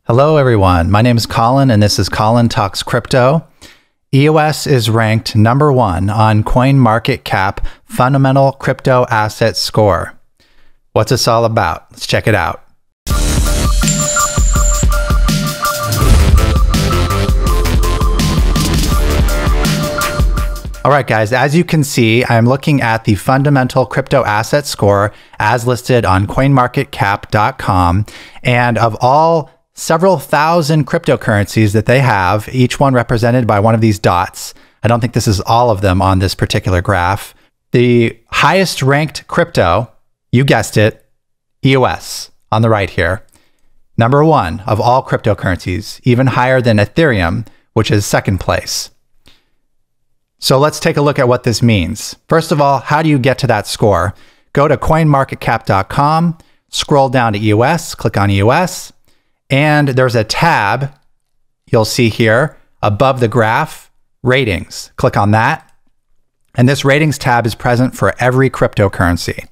Hello everyone, my name is Colin and this is Colin Talks Crypto. EOS is ranked #1 on CoinMarketCap Fundamental Crypto Asset Score. What's this all about? Let's check it out. All right, guys, as you can see, I'm looking at the Fundamental Crypto Asset Score as listed on CoinMarketCap.com, and of all several thousand cryptocurrencies that they have, each one represented by one of these dots. I don't think this is all of them on this particular graph. The highest ranked crypto, you guessed it, EOS on the right here. #1 of all cryptocurrencies, even higher than Ethereum, which is second place. So let's take a look at what this means. First of all, how do you get to that score? Go to coinmarketcap.com, scroll down to EOS, click on EOS, and there's a tab you'll see here above the graph, ratings. Click on that. And this ratings tab is present for every cryptocurrency.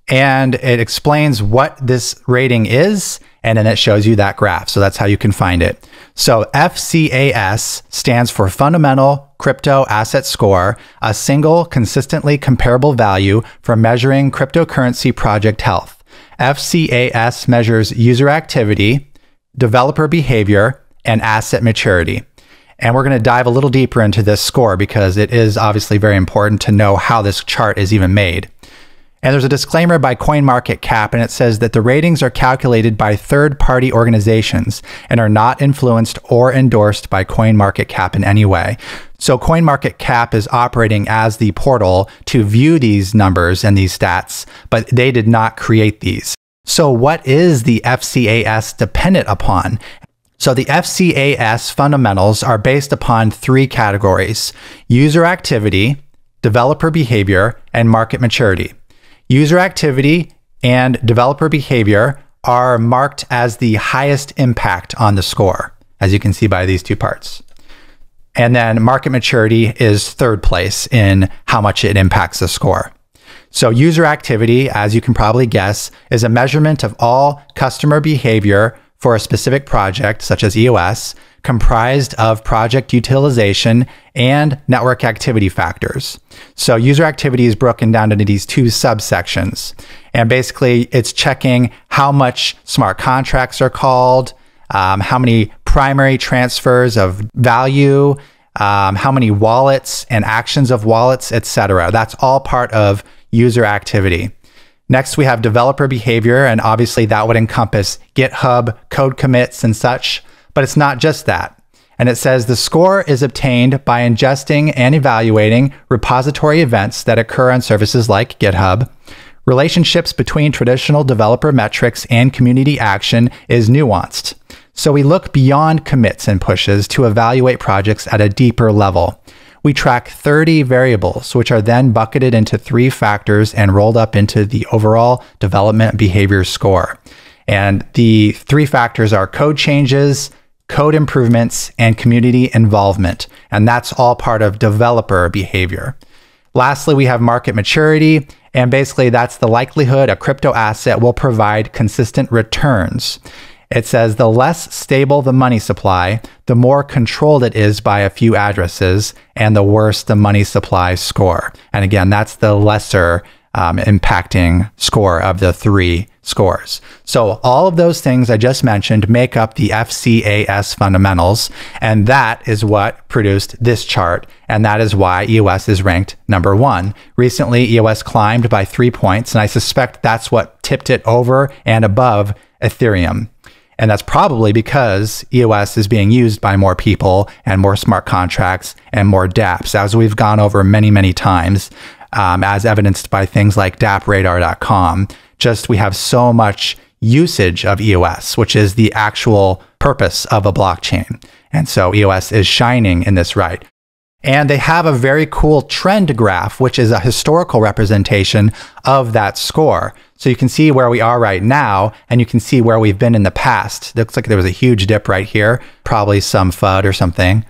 And it explains what this rating is, and then it shows you that graph. So that's how you can find it. So FCAS stands for Fundamental Crypto Asset Score, a single consistently comparable value for measuring cryptocurrency project health. FCAS measures user activity, developer behavior, and asset maturity. And we're going to dive a little deeper into this score because it is obviously very important to know how this chart is even made. And there's a disclaimer by CoinMarketCap, and it says that the ratings are calculated by third-party organizations and are not influenced or endorsed by CoinMarketCap in any way. So CoinMarketCap is operating as the portal to view these numbers and these stats, but they did not create these. So what is the FCAS dependent upon? So the FCAS fundamentals are based upon 3 categories: user activity, developer behavior, and market maturity. User activity and developer behavior are marked as the highest impact on the score, as you can see by these 2 parts. And then market maturity is third place in how much it impacts the score. So user activity, as you can probably guess, is a measurement of all customer behavior for a specific project, such as EOS, comprised of project utilization and network activity factors. So user activity is broken down into these 2 subsections. And basically, it's checking how much smart contracts are called, how many primary transfers of value, how many wallets and actions of wallets, etc. That's all part of user activity. Next, we have developer behavior, and obviously that would encompass GitHub, code commits, and such, but it's not just that. And it says the score is obtained by ingesting and evaluating repository events that occur on services like GitHub. Relationships between traditional developer metrics and community action is nuanced. So we look beyond commits and pushes to evaluate projects at a deeper level. We track 30 variables, which are then bucketed into 3 factors and rolled up into the overall development behavior score. And the 3 factors are code changes, code improvements, and community involvement. And that's all part of developer behavior. Lastly, we have market maturity. And basically, that's the likelihood a crypto asset will provide consistent returns. It says the less stable the money supply, the more controlled it is by a few addresses, and the worse the money supply score. And again, that's the lesser impacting score of the 3 scores. So all of those things I just mentioned make up the FCAS fundamentals, and that is what produced this chart, and that is why EOS is ranked #1. Recently, EOS climbed by 3 points, and I suspect that's what tipped it over and above Ethereum. And that's probably because EOS is being used by more people and more smart contracts and more dApps, as we've gone over many, many times, as evidenced by things like dappradar.com. Just we have so much usage of EOS, which is the actual purpose of a blockchain. And so EOS is shining in this right. And they have a very cool trend graph, which is a historical representation of that score. So you can see where we are right now, and you can see where we've been in the past. It looks like there was a huge dip right here, probably some FUD or something.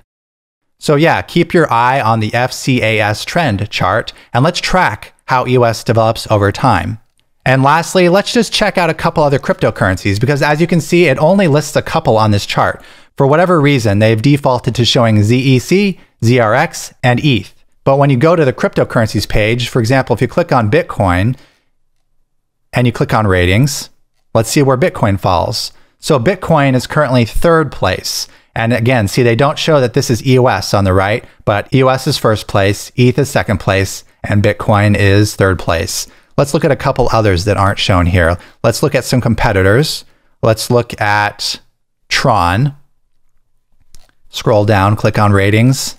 So yeah, keep your eye on the FCAS trend chart, and let's track how EOS develops over time. And lastly, let's just check out a couple other cryptocurrencies, because as you can see, it only lists a couple on this chart. For whatever reason, they've defaulted to showing ZEC, ZRX, and ETH. But when you go to the cryptocurrencies page, for example, if you click on Bitcoin and you click on ratings, let's see where Bitcoin falls. So Bitcoin is currently 3rd place. And again, see, they don't show that this is EOS on the right, but EOS is 1st place, ETH is 2nd place, and Bitcoin is 3rd place. Let's look at a couple others that aren't shown here. Let's look at some competitors. Let's look at Tron. Scroll down, click on ratings,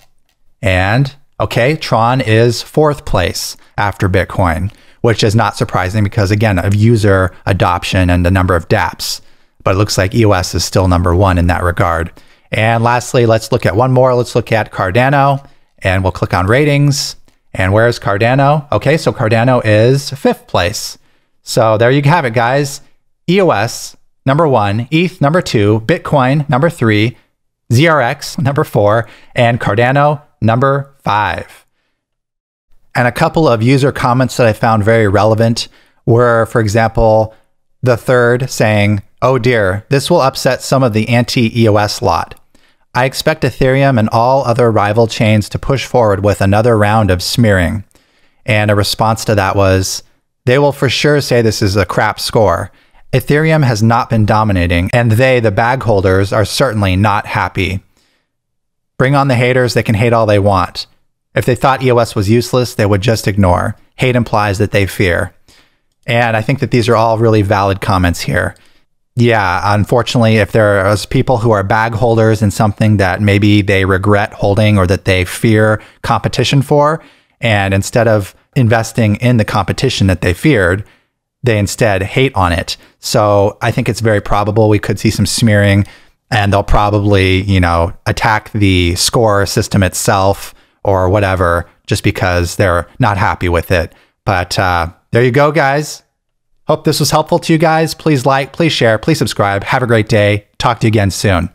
and okay, Tron is 4th place after Bitcoin, which is not surprising because, again, of user adoption and the number of dApps. But it looks like EOS is still number 1 in that regard. And lastly, let's look at one more. Let's look at Cardano, and we'll click on ratings. And where's Cardano? Okay, so Cardano is 5th place. So there you have it, guys. EOS, number 1, ETH, number 2, Bitcoin, number 3, ZRX, number 4, and Cardano, number 5. And a couple of user comments that I found very relevant were, for example, the third saying, "Oh dear, this will upset some of the anti-EOS lot. I expect Ethereum and all other rival chains to push forward with another round of smearing." And a response to that was, "They will for sure say this is a crap score. Ethereum has not been dominating, and they, the bag holders, are certainly not happy. Bring on the haters, they can hate all they want. If they thought EOS was useless, they would just ignore. Hate implies that they fear." And I think that these are all really valid comments here. Yeah, unfortunately, if there are people who are bag holders in something that maybe they regret holding or that they fear competition for, and instead of investing in the competition that they feared, they instead hate on it. So I think it's very probable we could see some smearing, and they'll probably, you know, attack the score system itself or whatever, just because they're not happy with it. But there you go, guys. Hope this was helpful to you guys. Please like, please share, please subscribe. Have a great day. Talk to you again soon.